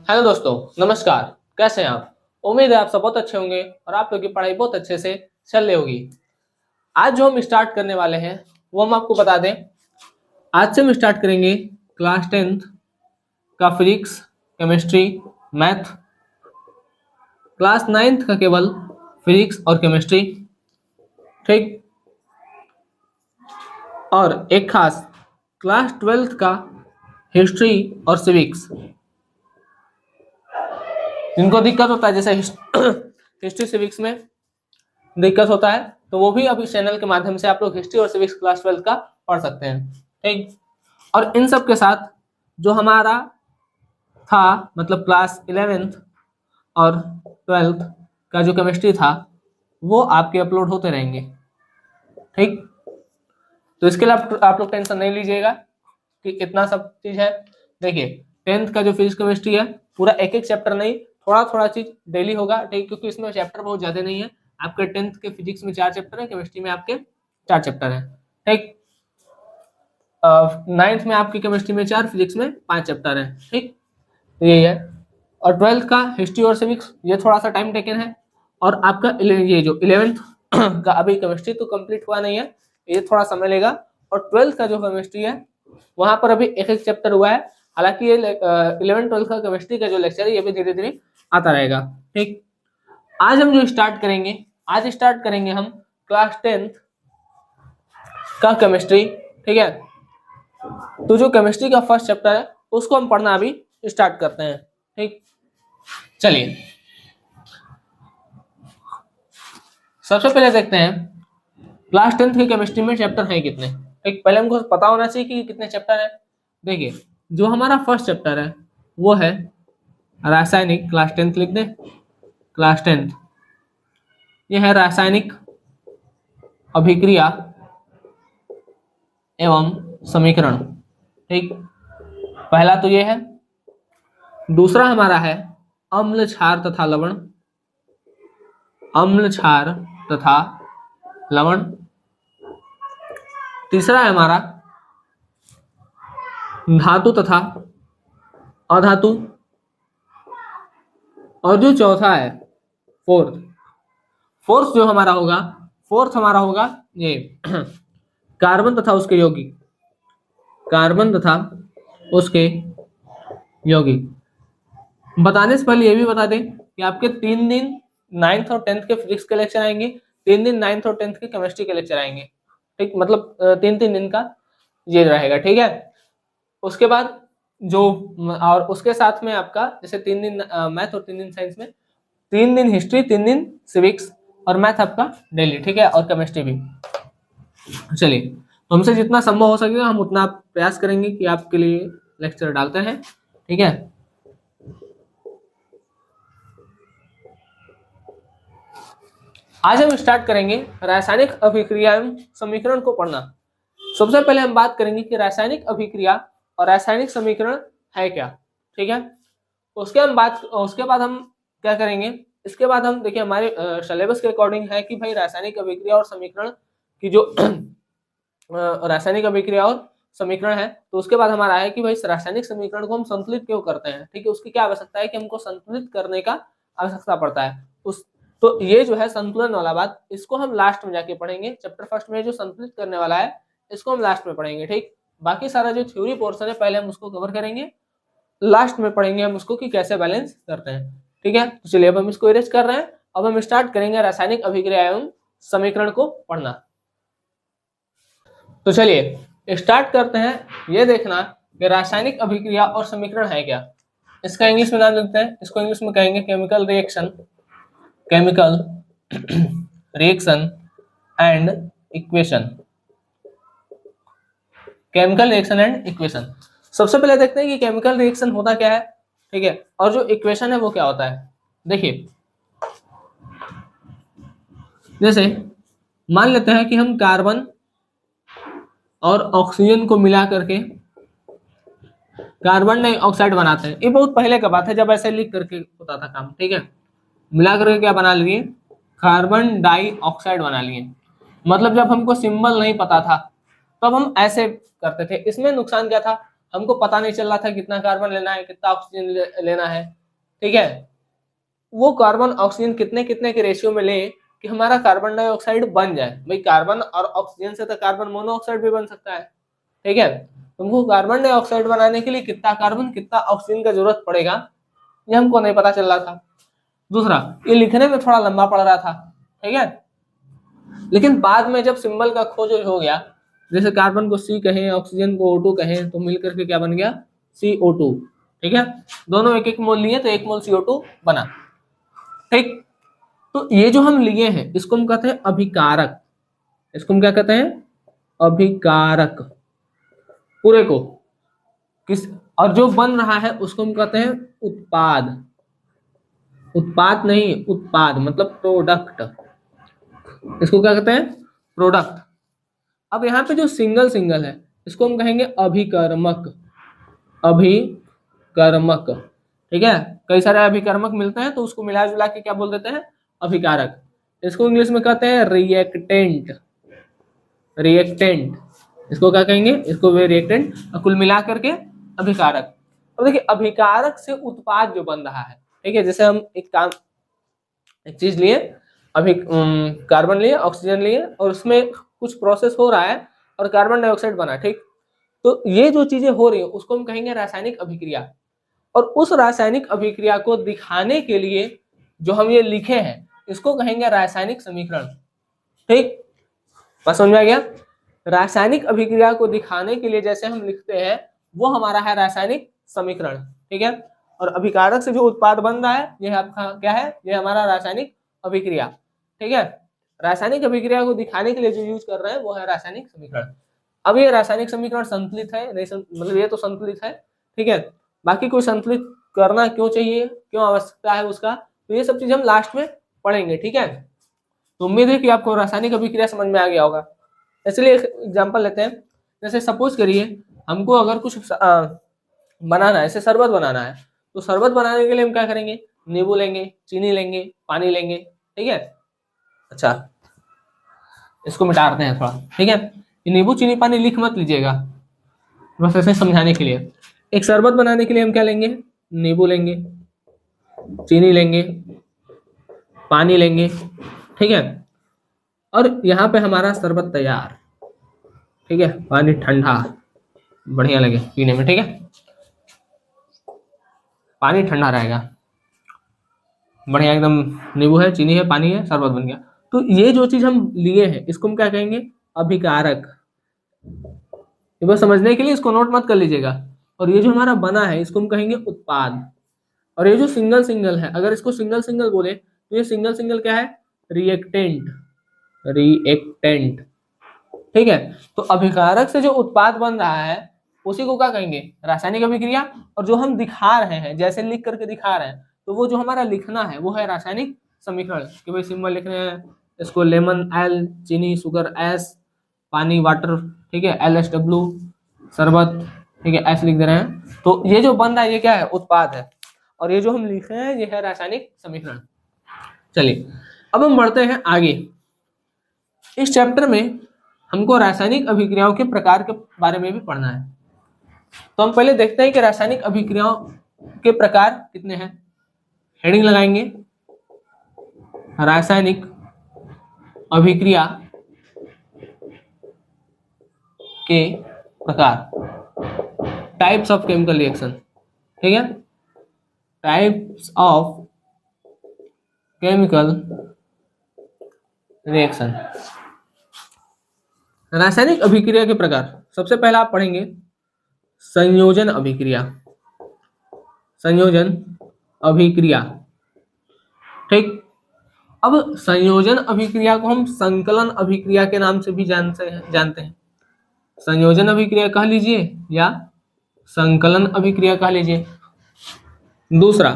Hello दोस्तों, नमस्कार। कैसे हैं आप? उम्मीद है आप सब बहुत अच्छे होंगे और आप लोग की पढ़ाई बहुत अच्छे से चल रही होगी। आज जो हम स्टार्ट करने वाले हैं वो हम आपको बता दें। आज से हम स्टार्ट करेंगे क्लास 10th का physics, chemistry, math. Class 9th का केवल फिजिक्स और केमिस्ट्री, ठीक। और एक खास क्लास 12th का हिस्ट्री और सिविक्स। जिनको दिक्कत होता है जैसे हिस्ट्री सिविक्स में दिक्कत होता है तो वो भी अब इस चैनल के माध्यम से आप लोग हिस्ट्री और सिविक्स क्लास 12 का पढ़ सकते हैं, ठीक। और इन सब के साथ जो हमारा था मतलब क्लास 11th और 12th का जो केमिस्ट्री था वो आपके अपलोड होते रहेंगे, ठीक। तो इसके लिए आप लोग टेंशन नहीं लीजिएगा कि इतना सब चीज है। देखिए, 10th का जो फिजिक्स केमिस्ट्री है पूरा एक एक चैप्टर नहीं, थोड़ा थोड़ा चीज डेली होगा, ठीक। क्योंकि इसमें चैप्टर बहुत ज्यादा नहीं है। आपके 10th के फिजिक्स में 4 चैप्टर है, केमिस्ट्री में आपके 4 चैप्टर है, ठीक। 9th में आपकी केमिस्ट्री में 4, फिजिक्स में 5 चैप्टर है, ठीक। तो यही है। और 12th का हिस्ट्री और सिविक्स ये थोड़ा सा टाइम टेकन है। और आपका ये जो 11th का अभी केमिस्ट्री तो कंप्लीट हुआ नहीं है, ये थोड़ा समय लेगा। और 12th का जो केमिस्ट्री है वहां पर अभी एक एक चैप्टर हुआ है। हालांकि ये 11th 12th का केमिस्ट्री का जो लेक्चर है ये भी धीरे धीरे आता रहेगा, ठीक। आज हम जो स्टार्ट करेंगे, आज स्टार्ट करेंगे हम क्लास 10th का केमिस्ट्री, ठीक है। तो जो केमिस्ट्री का फर्स्ट चैप्टर है उसको हम पढ़ना अभी स्टार्ट करते हैं, ठीक। चलिए, सबसे पहले देखते हैं क्लास 10th की केमिस्ट्री में चैप्टर हैं कितने, ठीक। पहले हमको पता होना चाहिए कि कितने चैप्टर हैं। देखिए, जो हमारा फर्स्ट चैप्टर है वो है रासायनिक। क्लास 10th लिख दें, क्लास 10th। ये है रासायनिक अभिक्रिया एवं समीकरण, ठीक। पहला तो ये है। दूसरा हमारा है अम्ल क्षार तथा लवण, अम्ल क्षार तथा लवण। तीसरा है हमारा धातु तथा अधातु। और जो चौथा है फोर्थ, फोर्थ जो हमारा होगा, फोर्थ हमारा होगा ये कार्बन तथा उसके यौगिक, कार्बन तथा उसके यौगिक। बताने से पहले ये भी बता दें कि आपके 3 दिन 9th और 10th के फिजिक्स के लेक्चर आएंगे, 3 दिन 9th और 10th के केमिस्ट्री के लेक्चर आएंगे, ठीक। मतलब 3 3 दिन का ये रहेगा, ठीक है। उसके बाद जो और उसके साथ में आपका जैसे 3 दिन मैथ और 3 दिन साइंस में, 3 दिन हिस्ट्री, 3 दिन सिविक्स और मैथ आपका डेली, ठीक है। और केमिस्ट्री भी। चलिए, तो हमसे जितना संभव हो सकेगा हम उतना प्रयास करेंगे कि आपके लिए लेक्चर डालते हैं, ठीक है। आज हम स्टार्ट करेंगे रासायनिक अभिक्रिया एवं समीकरण को पढ़ना। सबसे पहले हम बात करेंगे कि रासायनिक अभिक्रिया और रासायनिक समीकरण है क्या, ठीक है। उसके बाद हम क्या करेंगे, इसके बाद हम देखिए हमारे सिलेबस के अकॉर्डिंग है कि भाई रासायनिक अभिक्रिया और समीकरण की जो रासायनिक अभिक्रिया और समीकरण है, तो उसके बाद हमारा है कि भाई रासायनिक समीकरण को हम संतुलित क्यों करते हैं, ठीक है। उसकी क्या आवश्यकता है कि हमको संतुलित करने का आवश्यकता पड़ता है उस, तो ये जो है संतुलन वाला बात, इसको हम लास्ट में जाके पढ़ेंगे। चैप्टर फर्स्ट में जो संतुलित करने वाला है इसको हम लास्ट में पढ़ेंगे, ठीक। बाकी सारा जो थ्योरी पोर्शन है पहले हम उसको कवर करेंगे, लास्ट में पढ़ेंगे हम उसको कि कैसे बैलेंस करते हैं, ठीक है। तो चलिए अब हम इसको इरेज कर रहे हैं। अब हम स्टार्ट करेंगे रासायनिक अभिक्रिया एवं समीकरण को पढ़ना। तो चलिए स्टार्ट करते हैं। ये देखना कि रासायनिक अभिक्रिया और समीकरण है क्या। इसका इंग्लिश में नाम लिखते हैं, इसको इंग्लिश में कहेंगे chemical reaction, chemical reaction and equation, chemical reaction and equation. सबसे पहले देखते हैं कि केमिकल रिएक्शन होता क्या है, ठीक है। और जो इक्वेशन है वो क्या होता है। देखिए, जैसे मान लेते हैं कि हम कार्बन और ऑक्सीजन को मिला करके कार्बन डाइऑक्साइड बनाते हैं। ये बहुत पहले का बात है जब ऐसे लिख करके होता था काम, ठीक है। मिला करके क्या बना लिए, कार्बन डाइऑक्साइड बना लिए। मतलब जब हमको सिंबल नहीं पता था तब हम ऐसे करते थे। इसमें नुकसान क्या था, हमको पता नहीं चल रहा था कितना कार्बन लेना है, कितना ऑक्सीजन लेना है, ठीक है। वो कार्बन ऑक्सीजन कितने कितने के रेशियो में ले कि हमारा कार्बन डाइऑक्साइड बन जाए। भाई कार्बन और ऑक्सीजन से तो कार्बन मोनोऑक्साइड भी बन सकता है, ठीक है। तुमको कार्बन डाइऑक्साइड बनाने के लिए कितना कार्बन कितना ऑक्सीजन का जरूरत पड़ेगा ये हमको नहीं पता चल रहा था। दूसरा, ये लिखने में थोड़ा लंबा पड़ रहा था, ठीक है। लेकिन बाद में जब सिंबल का खोज हो गया, जैसे कार्बन को C कहें, ऑक्सीजन को O2 कहें, तो मिलकर के क्या बन गया, CO2, ठीक है। दोनों एक एक मोल लिए तो 1 मोल CO2 बना, ठीक। तो ये जो हम लिए हैं इसको हम कहते हैं अभिकारक। इसको हम क्या कहते हैं, अभिकारक। पूरे को किस, और जो बन रहा है उसको हम कहते हैं उत्पाद। उत्पाद नहीं, उत्पाद मतलब प्रोडक्ट, इसको क्या कहते हैं, प्रोडक्ट। अब यहाँ पे जो सिंगल सिंगल है इसको हम कहेंगे अभिकर्मक। अभिकर्मक, ठीक है। कई सारे अभिकर्मक मिलते हैं तो उसको मिला जुला के क्या बोल देते हैं, अभिकारक। इसको इंग्लिश में कहते हैं रिएक्टेंट। रिएक्टेंट, इसको क्या कहेंगे, इसको वे रिएक्टेंट, और कुल मिला करके अभिकारक। अब देखिए अभिकारक से उत्पाद जो बन रहा है, ठीक है। जैसे हम एक चीज लिए, अभी कार्बन लिए, ऑक्सीजन लिए, और उसमें कुछ प्रोसेस हो रहा है और कार्बन डाइऑक्साइड बना, ठीक। तो ये जो चीजें हो रही है उसको हम कहेंगे रासायनिक अभिक्रिया। और उस रासायनिक अभिक्रिया को दिखाने के लिए जो हम ये लिखे हैं इसको कहेंगे रासायनिक समीकरण, ठीक। बस समझ में आ गया। रासायनिक अभिक्रिया को दिखाने के लिए जैसे हम लिखते हैं वो हमारा है रासायनिक समीकरण, ठीक है। और अभिकारक से जो उत्पाद बन रहा है ये आपका क्या है, ये हमारा रासायनिक अभिक्रिया, ठीक है। रासायनिक अभिक्रिया को दिखाने के लिए जो यूज कर रहे हैं वो है रासायनिक समीकरण। अब ये रासायनिक समीकरण संतुलित है नहीं, मतलब ये तो संतुलित है, ठीक है। बाकी कोई संतुलित करना क्यों चाहिए, क्यों आवश्यकता है उसका, तो ये सब चीज हम लास्ट में पढ़ेंगे, ठीक है। तो उम्मीद है कि आपको रासायनिक अभिक्रिया समझ में आ गया होगा। इसलिए एक एग्जाम्पल लेते हैं। जैसे सपोज करिए हमको अगर कुछ बनाना है, जैसे शरबत बनाना है, तो शरबत बनाने के लिए हम क्या करेंगे, नींबू लेंगे, चीनी लेंगे, पानी लेंगे, ठीक है। अच्छा इसको मिटाते हैं थोड़ा, ठीक है। ये नींबू चीनी पानी लिख मत लीजिएगा, बस ऐसे समझाने के लिए। एक शरबत बनाने के लिए हम क्या लेंगे, नींबू लेंगे, चीनी लेंगे, पानी लेंगे, ठीक है। और यहाँ पे हमारा शरबत तैयार, ठीक है। पानी ठंडा बढ़िया लगे पीने में, ठीक है। पानी ठंडा रहेगा, बढ़िया एकदम, नींबू है, चीनी है, पानी है, शरबत बन गया। तो ये जो चीज हम लिए हैं इसको हम क्या कहेंगे, अभिकारक। ये बस समझने के लिए इसको नोट मत कर लीजिएगा। और ये जो हमारा बना है इसको हम कहेंगे उत्पाद। और ये जो सिंगल सिंगल है, अगर इसको सिंगल सिंगल बोले तो ये सिंगल सिंगल क्या है, रिएक्टेंट। रिएक्टेंट, ठीक है। तो अभिकारक से जो उत्पाद बन रहा है उसी को क्या कहेंगे, रासायनिक अभिक्रिया। और जो हम दिखा रहे हैं, जैसे लिख करके दिखा रहे हैं, तो वो जो हमारा लिखना है वो है रासायनिक समीकरण। कि भाई सिंबल लिख रहे हैं, इसको लेमन L, चीनी शुगर S, पानी वाटर, ठीक है, LSW, शरबत, ठीक है, S लिख दे रहे हैं। तो ये जो बन रहा है ये क्या है, उत्पाद है। और ये जो हम लिख रहे हैं ये है रासायनिक समीकरण। चलिए अब हम बढ़ते हैं आगे। इस चैप्टर में हमको रासायनिक अभिक्रियाओं के प्रकार के बारे में भी पढ़ना है। तो हम पहले देखते हैं कि रासायनिक अभिक्रियाओं के प्रकार कितने हैं। हेडिंग लगाएंगे, रासायनिक अभिक्रिया के प्रकार, टाइप्स ऑफ केमिकल रिएक्शन, ठीक है। टाइप्स ऑफ केमिकल रिएक्शन, रासायनिक अभिक्रिया के प्रकार। सबसे पहला आप पढ़ेंगे संयोजन अभिक्रिया। संयोजन अभिक्रिया, ठीक। अब संयोजन अभिक्रिया को हम संकलन अभिक्रिया के नाम से भी जानते हैं। संयोजन अभिक्रिया कह लीजिए या संकलन अभिक्रिया कह लीजिए। दूसरा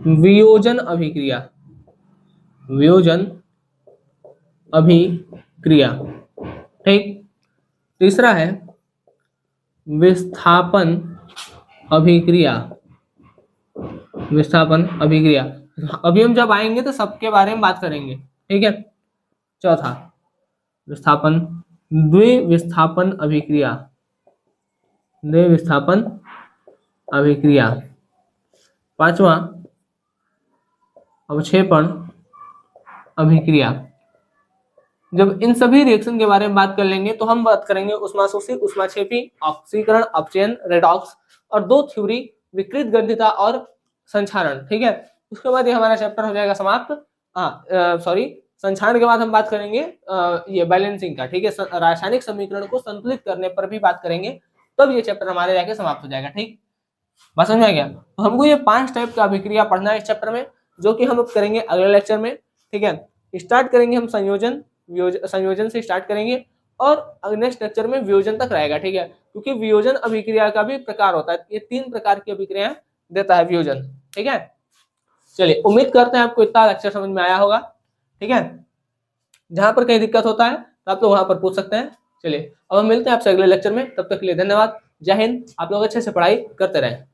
वियोजन अभिक्रिया, वियोजन अभिक्रिया, ठीक। तीसरा है विस्थापन अभिक्रिया। विस्थापन अभिक्रिया, अभी हम जब आएंगे तो सबके बारे में बात करेंगे, ठीक है। चौथा विस्थापन, द्विविस्थापन अभिक्रिया। द्रव्य विस्थापन अभिक्रिया। पांचवा अवक्षेपण अभिक्रिया। जब इन सभी रिएक्शन के बारे में बात कर लेंगे तो हम बात करेंगे ऊष्माशोषी, ऊष्माक्षेपी, ऑक्सीकरण, अपचयन, रेडॉक्स और दो थ्योरी, विकृत गंधिता और संक्षारण। ठीक है, उसके बाद ये हमारा चैप्टर हो जाएगा समाप्त। संक्षारण के बाद हम बात करेंगे ये बैलेंसिंग का। ठीक है, रासायनिक समीकरण को संतुलित करने पर भी बात करेंगे, तब ये चैप्टर हमारे जाके समाप्त हो जाएगा। ठीक, बात समझ में आ गया? तो हमको ये 5 टाइप का अभिक्रिया पढ़ना है इस चैप्टर में, जो कि हम अब करेंगे अगले लेक्चर में। ठीक है, स्टार्ट करेंगे हम संयोजन से स्टार्ट करेंगे और नेक्स्ट लेक्चर में वियोजन तक रहेगा। ठीक है, क्योंकि वियोजन अभिक्रिया का भी प्रकार होता है, ये 3 प्रकार की अभिक्रिया देता है वियोजन। ठीक है, चलिए उम्मीद करते हैं आपको इतना लेक्चर समझ में आया होगा। ठीक है, जहां पर कहीं दिक्कत होता है तो आप लोग वहां पर पूछ सकते हैं। चलिए अब हम मिलते हैं आपसे अगले लेक्चर में, तब तक के लिए धन्यवाद। जय हिंद। आप लोग अच्छे से पढ़ाई करते रहें।